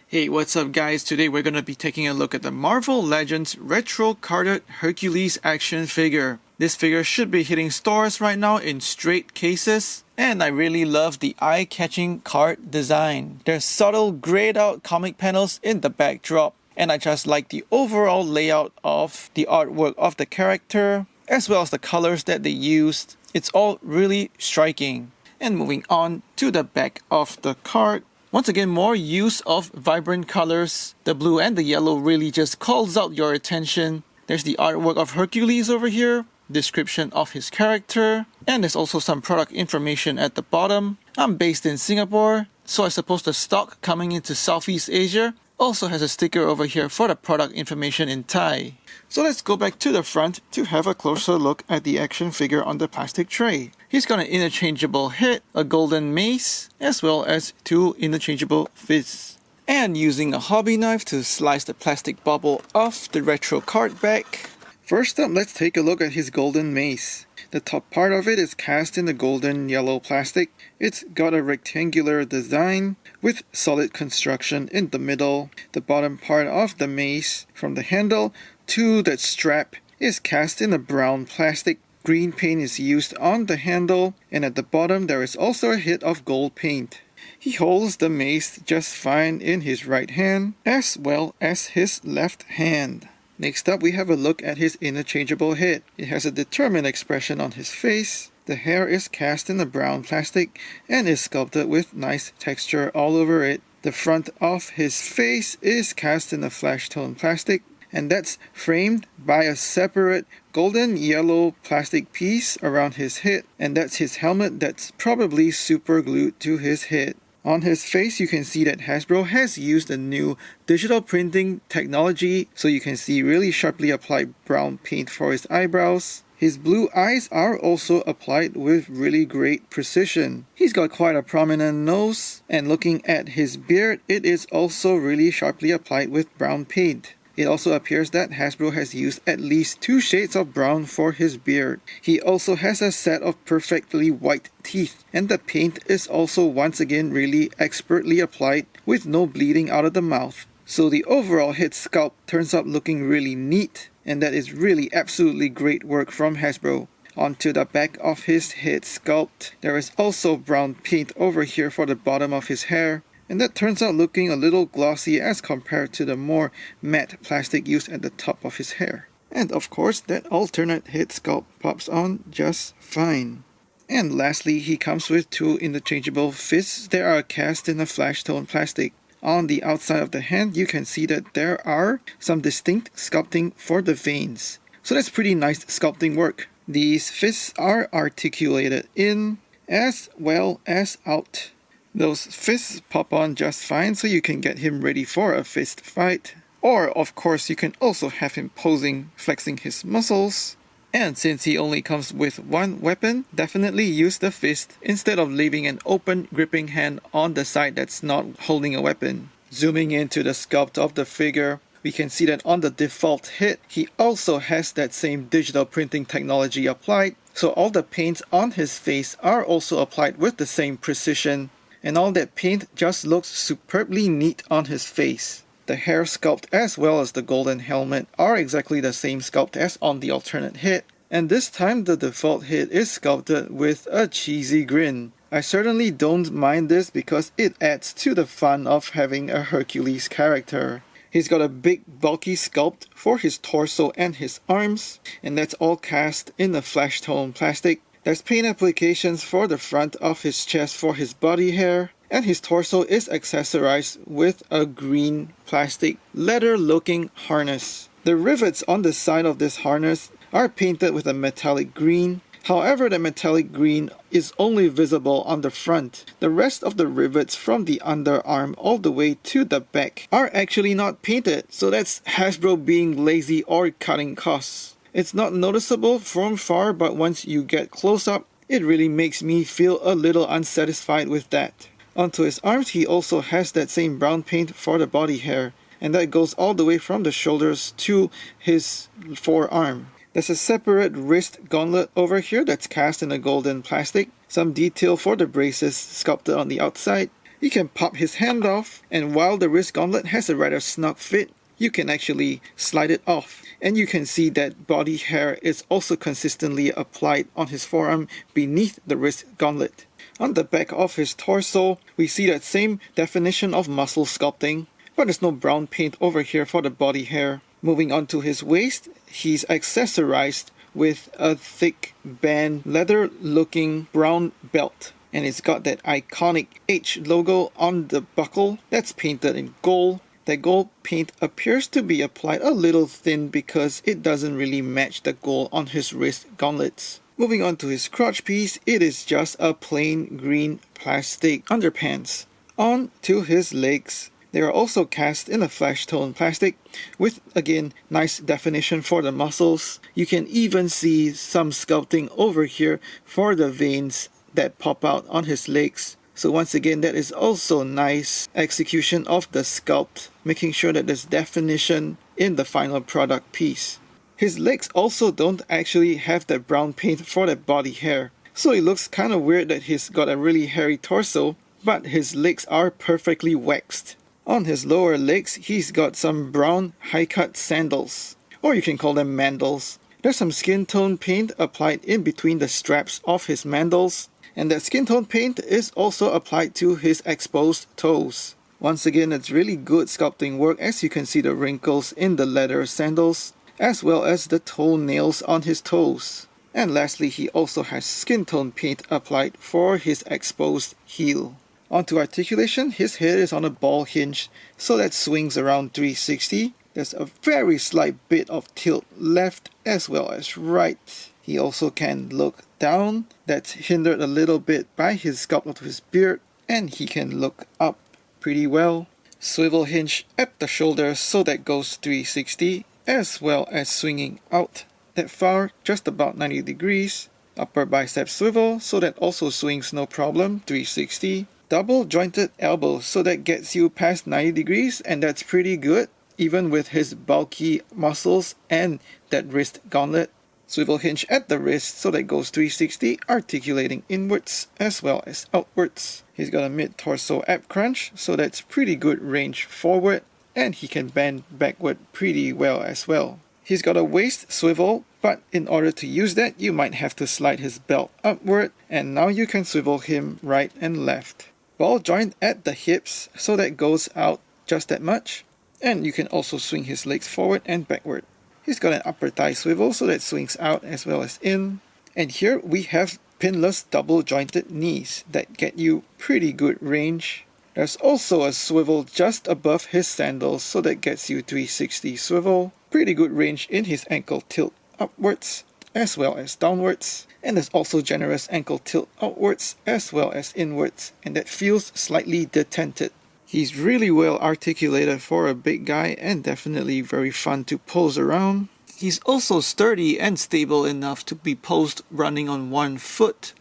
Hey, what's up guys? Today we're going to be taking a look at the Marvel Legends retro carded Hercules action figure. This figure should be hitting stores right now in straight cases, and I really love the eye-catching card design. There's subtle grayed out comic panels in the backdrop, and I just like the overall layout of the artwork of the character, as well as the colors that they used. It's all really striking. And moving on to the back of the card. Once again, more use of vibrant colors. The blue and the yellow really just calls out your attention. There's the artwork of Hercules over here, description of his character, and there's also some product information at the bottom. I'm based in Singapore, so I suppose the stock coming into Southeast Asia also has a sticker over here for the product information in Thai. So let's go back to the front to have a closer look at the action figure on the plastic tray. He's got an interchangeable head, a golden mace, as well as two interchangeable fists. And using a hobby knife to slice the plastic bubble off the retro card back. First up, let's take a look at his golden mace. The top part of it is cast in the golden yellow plastic. It's got a rectangular design with solid construction in the middle. The bottom part of the mace, from the handle to the strap, is cast in a brown plastic. Green paint is used on the handle, and at the bottom there is also a hit of gold paint. He holds the mace just fine in his right hand, as well as his left hand. Next up, we have a look at his interchangeable head. It has a determined expression on his face. The hair is cast in the brown plastic and is sculpted with nice texture all over it. The front of his face is cast in a flesh tone plastic, and that's framed by a separate golden yellow plastic piece around his head, and that's his helmet that's probably super glued to his head. On his face, you can see that Hasbro has used a new digital printing technology, so you can see really sharply applied brown paint for his eyebrows. His blue eyes are also applied with really great precision. He's got quite a prominent nose, and looking at his beard, it is also really sharply applied with brown paint. It also appears that Hasbro has used at least 2 shades of brown for his beard. He also has a set of perfectly white teeth, and the paint is also once again really expertly applied with no bleeding out of the mouth. So the overall head sculpt turns out looking really neat, and that is really absolutely great work from Hasbro. Onto the back of his head sculpt, there is also brown paint over here for the bottom of his hair, and that turns out looking a little glossy as compared to the more matte plastic used at the top of his hair. And of course, that alternate head sculpt pops on just fine. And lastly, he comes with 2 interchangeable fists that are cast in a flesh tone plastic. On the outside of the hand, you can see that there are some distinct sculpting for the veins. So that's pretty nice sculpting work. These fists are articulated in as well as out. Those fists pop on just fine, so you can get him ready for a fist fight. Or, of course, you can also have him posing, flexing his muscles. And since he only comes with 1 weapon, definitely use the fist instead of leaving an open gripping hand on the side that's not holding a weapon. Zooming into the sculpt of the figure, we can see that on the default head, he also has that same digital printing technology applied. So all the paints on his face are also applied with the same precision. And all that paint just looks superbly neat on his face. The hair sculpt as well as the golden helmet are exactly the same sculpt as on the alternate head. And this time the default head is sculpted with a cheesy grin. I certainly don't mind this because it adds to the fun of having a Hercules character. He's got a big bulky sculpt for his torso and his arms, and that's all cast in a flesh tone plastic. There's paint applications for the front of his chest for his body hair, and his torso is accessorized with a green plastic leather looking harness. The rivets on the side of this harness are painted with a metallic green. However, the metallic green is only visible on the front. The rest of the rivets from the underarm all the way to the back are actually not painted, so that's Hasbro being lazy or cutting costs. It's not noticeable from far, but once you get close up, it really makes me feel a little unsatisfied with that. Onto his arms, he also has that same brown paint for the body hair, and that goes all the way from the shoulders to his forearm. There's a separate wrist gauntlet over here that's cast in a golden plastic, some detail for the braces sculpted on the outside, You can pop his hand off, and while the wrist gauntlet has a rather snug fit, you can actually slide it off. And you can see that body hair is also consistently applied on his forearm beneath the wrist gauntlet. On the back of his torso, we see that same definition of muscle sculpting, but there's no brown paint over here for the body hair. Moving on to his waist, he's accessorized with a thick band leather looking brown belt. And it's got that iconic H logo on the buckle that's painted in gold. The gold paint appears to be applied a little thin because it doesn't really match the gold on his wrist gauntlets. Moving on to his crotch piece, it is just a plain green plastic underpants. On to his legs. They are also cast in a flesh tone plastic with, again, nice definition for the muscles. You can even see some sculpting over here for the veins that pop out on his legs. So once again, that is also nice execution of the sculpt, making sure that there's definition in the final product piece. His legs also don't actually have that brown paint for the body hair. So it looks kind of weird that he's got a really hairy torso, but his legs are perfectly waxed. On his lower legs, he's got some brown high-cut sandals, or you can call them mandals. There's some skin tone paint applied in between the straps of his mandals, and that skin tone paint is also applied to his exposed toes. Once again, it's really good sculpting work, as you can see the wrinkles in the leather sandals, as well as the toenails on his toes. And lastly, he also has skin tone paint applied for his exposed heel. Onto articulation, his head is on a ball hinge, so that swings around 360. There's a very slight bit of tilt left as well as right. He also can look down, that's hindered a little bit by his sculpt of his beard, and he can look up pretty well. Swivel hinge at the shoulder, so that goes 360, as well as swinging out that far, just about 90 degrees. Upper bicep swivel, so that also swings no problem, 360. Double jointed elbow, so that gets you past 90 degrees, and that's pretty good, even with his bulky muscles and that wrist gauntlet. Swivel hinge at the wrist, so that goes 360, articulating inwards as well as outwards. He's got a mid-torso ab crunch, so that's pretty good range forward, and he can bend backward pretty well as well. He's got a waist swivel, but in order to use that, you might have to slide his belt upward, and now you can swivel him right and left. Ball joint at the hips, so that goes out just that much, and you can also swing his legs forward and backward. He's got an upper thigh swivel, so that swings out as well as in. And here we have pinless double jointed knees that get you pretty good range. There's also a swivel just above his sandals, so that gets you 360 swivel. Pretty good range in his ankle tilt upwards as well as downwards. And there's also generous ankle tilt outwards as well as inwards, and that feels slightly detented. He's really well articulated for a big guy and definitely very fun to pose around. He's also sturdy and stable enough to be posed running on one foot.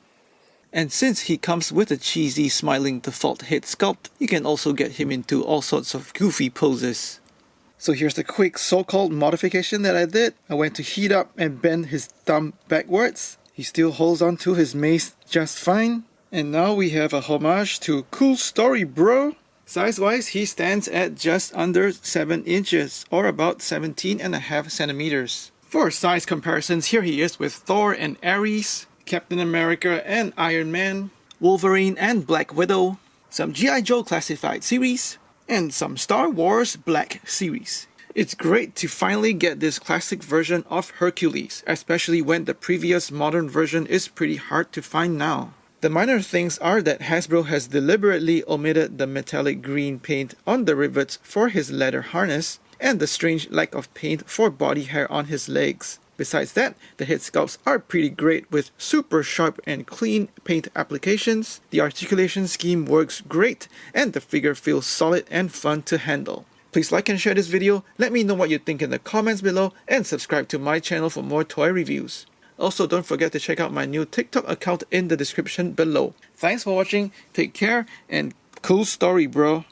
And since he comes with a cheesy smiling default head sculpt, you can also get him into all sorts of goofy poses. So here's the quick so-called modification that I did. I went to heat up and bend his thumb backwards. He still holds on to his mace just fine. And now we have a homage to Cool Story Bro. Size-wise, he stands at just under 7 inches, or about 17.5 centimeters. For size comparisons, here he is with Thor and Ares, Captain America and Iron Man, Wolverine and Black Widow, some G.I. Joe Classified series, and some Star Wars Black series. It's great to finally get this classic version of Hercules, especially when the previous modern version is pretty hard to find now. The minor things are that Hasbro has deliberately omitted the metallic green paint on the rivets for his leather harness, and the strange lack of paint for body hair on his legs. Besides that, the head sculpts are pretty great with super sharp and clean paint applications. The articulation scheme works great, and the figure feels solid and fun to handle. Please like and share this video, let me know what you think in the comments below, and subscribe to my channel for more toy reviews. Also, don't forget to check out my new TikTok account in the description below. Thanks for watching, take care, and cool story, bro.